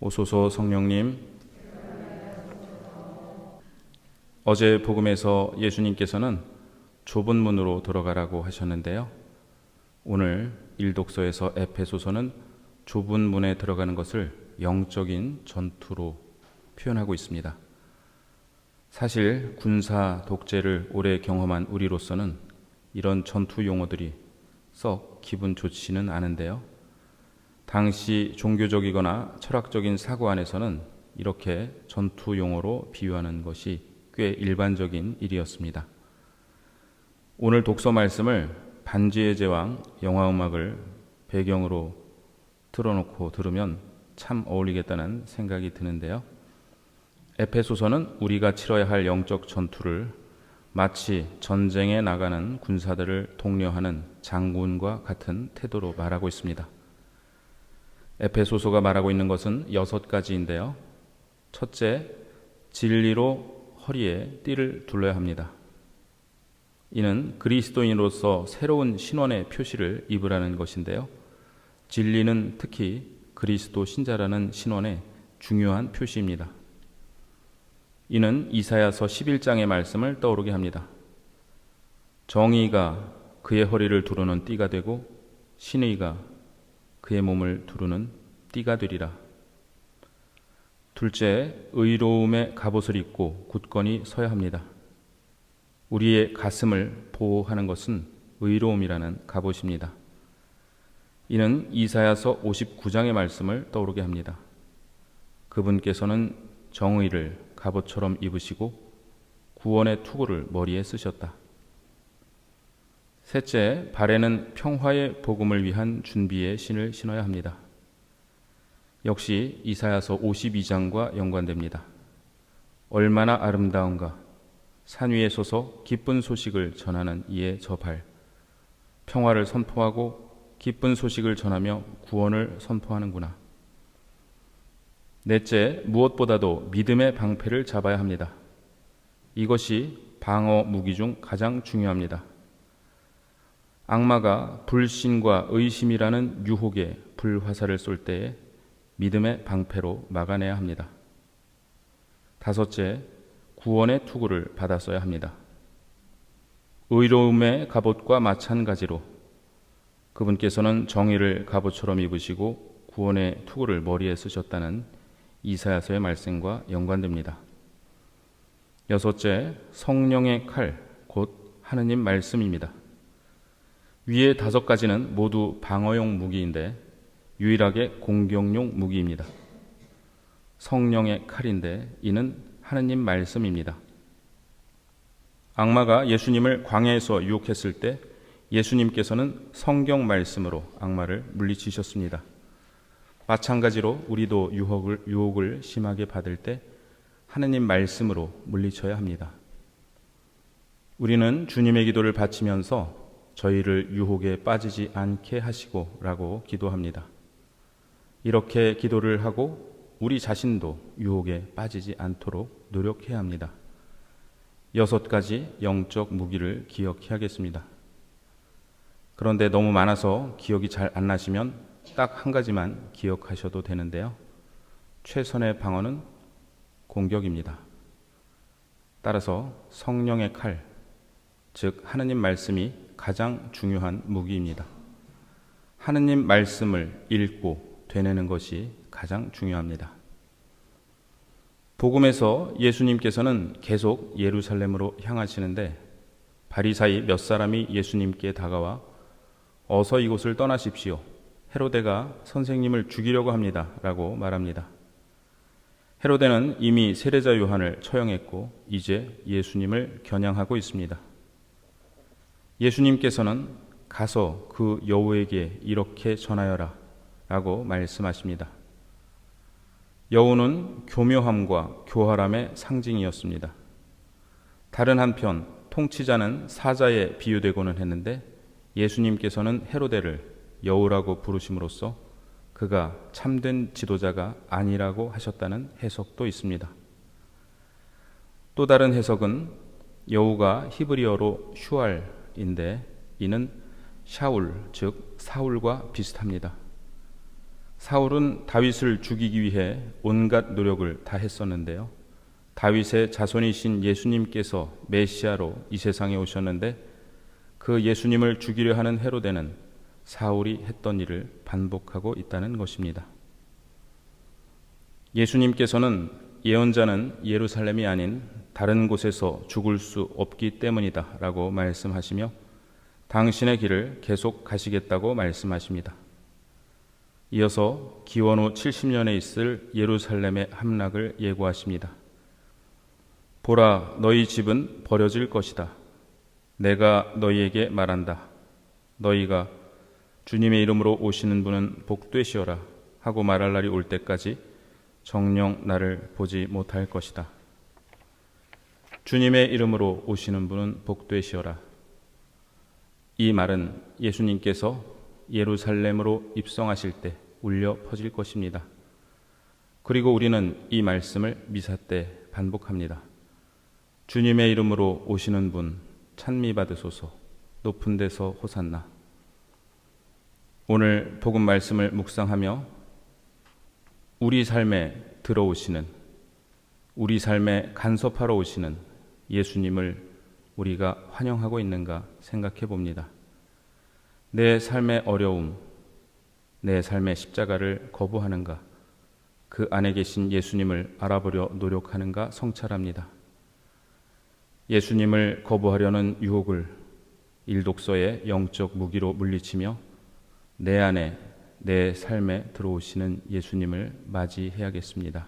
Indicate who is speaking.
Speaker 1: 오소서 성령님. 어제 복음에서 예수님께서는 좁은 문으로 들어가라고 하셨는데요. 오늘 일독서에서 에베소서는 좁은 문에 들어가는 것을 영적인 전투로 표현하고 있습니다. 사실 군사 독재를 오래 경험한 우리로서는 이런 전투 용어들이 썩 기분 좋지는 않은데요. 당시 종교적이거나 철학적인 사고 안에서는 이렇게 전투 용어로 비유하는 것이 꽤 일반적인 일이었습니다. 오늘 독서 말씀을 반지의 제왕 영화음악을 배경으로 틀어놓고 들으면 참 어울리겠다는 생각이 드는데요. 에베소서는 우리가 치러야 할 영적 전투를 마치 전쟁에 나가는 군사들을 독려하는 장군과 같은 태도로 말하고 있습니다. 에베소서가 말하고 있는 것은 6가지인데요. 첫째, 진리로 허리에 띠를 둘러야 합니다. 이는 그리스도인으로서 새로운 신원의 표시를 입으라는 것인데요. 진리는 특히 그리스도 신자라는 신원의 중요한 표시입니다. 이는 이사야서 11장의 말씀을 떠오르게 합니다. 정의가 그의 허리를 두르는 띠가 되고 신의가 그의 몸을 두르는 띠가 되리라. 둘째, 의로움의 갑옷을 입고 굳건히 서야 합니다. 우리의 가슴을 보호하는 것은 의로움이라는 갑옷입니다. 이는 이사야서 59장의 말씀을 떠오르게 합니다. 그분께서는 정의를 갑옷처럼 입으시고 구원의 투구를 머리에 쓰셨다. 셋째, 발에는 평화의 복음을 위한 준비의 신을 신어야 합니다. 역시 이사야서 52장과 연관됩니다. 얼마나 아름다운가, 산 위에 서서 기쁜 소식을 전하는 이의 저 발, 평화를 선포하고 기쁜 소식을 전하며 구원을 선포하는구나. 넷째, 무엇보다도 믿음의 방패를 잡아야 합니다. 이것이 방어 무기 중 가장 중요합니다. 악마가 불신과 의심이라는 유혹에 불화살을 쏠 때에 믿음의 방패로 막아내야 합니다. 다섯째, 구원의 투구를 받았어야 합니다. 의로움의 갑옷과 마찬가지로 그분께서는 정의를 갑옷처럼 입으시고 구원의 투구를 머리에 쓰셨다는 이사야서의 말씀과 연관됩니다. 여섯째, 성령의 칼, 곧 하느님 말씀입니다. 위에 5가지는 모두 방어용 무기인데 유일하게 공격용 무기입니다. 성령의 칼인데 이는 하느님 말씀입니다. 악마가 예수님을 광야에서 유혹했을 때 예수님께서는 성경 말씀으로 악마를 물리치셨습니다. 마찬가지로 우리도 유혹을 심하게 받을 때 하느님 말씀으로 물리쳐야 합니다. 우리는 주님의 기도를 바치면서 저희를 유혹에 빠지지 않게 하시고 라고 기도합니다. 이렇게 기도를 하고 우리 자신도 유혹에 빠지지 않도록 노력해야 합니다. 6가지 영적 무기를 기억해야겠습니다. 그런데 너무 많아서 기억이 잘 안 나시면 딱 한 가지만 기억하셔도 되는데요. 최선의 방어는 공격입니다. 따라서 성령의 칼, 즉 하느님 말씀이 가장 중요한 무기입니다. 하느님 말씀을 읽고 되뇌는 것이 가장 중요합니다. 복음에서 예수님께서는 계속 예루살렘으로 향하시는데 바리사이 몇 사람이 예수님께 다가와 어서 이곳을 떠나십시오. 헤로데가 선생님을 죽이려고 합니다. 라고 말합니다. 헤로데는 이미 세례자 요한을 처형했고 이제 예수님을 겨냥하고 있습니다. 예수님께서는 가서 그 여우에게 이렇게 전하여라 라고 말씀하십니다. 여우는 교묘함과 교활함의 상징이었습니다. 다른 한편 통치자는 사자에 비유되고는 했는데 예수님께서는 헤로데를 여우라고 부르심으로써 그가 참된 지도자가 아니라고 하셨다는 해석도 있습니다. 또 다른 해석은 여우가 히브리어로 슈알인데 이는 샤울, 즉 사울과 비슷합니다. 사울은 다윗을 죽이기 위해 온갖 노력을 다 했었는데요. 다윗의 자손이신 예수님께서 메시아로 이 세상에 오셨는데 그 예수님을 죽이려 하는 헤로데는 사울이 했던 일을 반복하고 있다는 것입니다. 예수님께서는 예언자는 예루살렘이 아닌 다른 곳에서 죽을 수 없기 때문이다 라고 말씀하시며 당신의 길을 계속 가시겠다고 말씀하십니다. 이어서 기원 후 70년에 있을 예루살렘의 함락을 예고하십니다. 보라, 너희 집은 버려질 것이다. 내가 너희에게 말한다. 너희가 주님의 이름으로 오시는 분은 복되시어라 하고 말할 날이 올 때까지 정녕 나를 보지 못할 것이다. 주님의 이름으로 오시는 분은 복되시어라. 이 말은 예수님께서 예루살렘으로 입성하실 때 울려 퍼질 것입니다. 그리고 우리는 이 말씀을 미사 때 반복합니다. 주님의 이름으로 오시는 분 찬미 받으소서. 높은 데서 호산나. 오늘 복음 말씀을 묵상하며 우리 삶에 들어오시는, 우리 삶에 간섭하러 오시는 예수님을 우리가 환영하고 있는가 생각해 봅니다. 내 삶의 어려움, 내 삶의 십자가를 거부하는가, 그 안에 계신 예수님을 알아보려 노력하는가 성찰합니다. 예수님을 거부하려는 유혹을 일독서의 영적 무기로 물리치며 내 안에, 내 삶에 들어오시는 예수님을 맞이해야겠습니다.